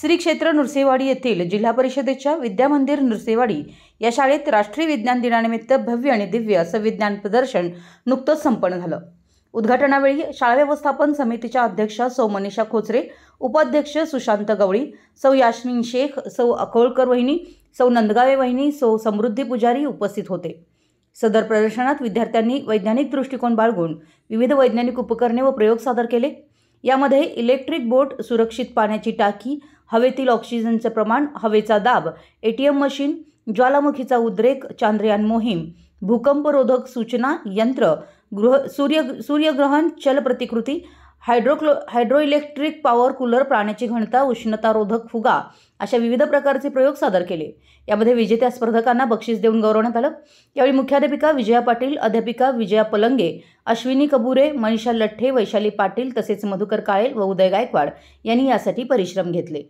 श्री क्षेत्र नृसिंहवाडी येथील जिल्हा परिषदेच्या विद्यामंदिर नृसिंहवाडी या शाळेत राष्ट्रीय विज्ञान दिनानिमित्त भव्य आणि दिव्य असं विज्ञान प्रदर्शन नुकतंच संपन्न झालं। उद्घाटनावेळी शाळा व्यवस्थापन समितीच्या अध्यक्षा सौ मनीषा खोचरे, उपाध्यक्ष सुशांत गवळी, सौ यास्मीन शेख, सौ अकोळकर वहिनी, सौ नंदगावे वहिनी, सौ समृद्धी पुजारी उपस्थित होते। सदर प्रदर्शनात विद्यार्थ्यांनी वैज्ञानिक दृष्टिकोन बाळगून विविध वैज्ञानिक उपकरणे व प्रयोग सादर केले। यामध्ये इलेक्ट्रिक बोट, सुरक्षित पाण्याची टाकी, हवेतील ऑक्सिजनचे प्रमाण, हवेचा दाब, एटीएम मशीन, ज्वालामुखीचा उद्रेक, चांद्रयान मोहीम, भूकंपरोधक सूचना यंत्र, सूर्यग्रहण, चल प्रतिकृती, हायड्रोइलेक्ट्रिक पॉवर कूलर, प्राण्याची घनता, उष्णतारोधक फुगा अशा विविध प्रकारचे प्रयोग सादर केले। यामध्ये विजेत्या स्पर्धकांना बक्षीस देऊन गौरवण्यात आलं। यावेळी मुख्याध्यापिका विजया पाटील, अध्यापिका विजया पलंगे, अश्विनी कबुरे, मनीषा लठ्ठे, वैशाली पाटील तसेच मधुकर काळे व उदय गायकवाड यांनी यासाठी परिश्रम घेतले।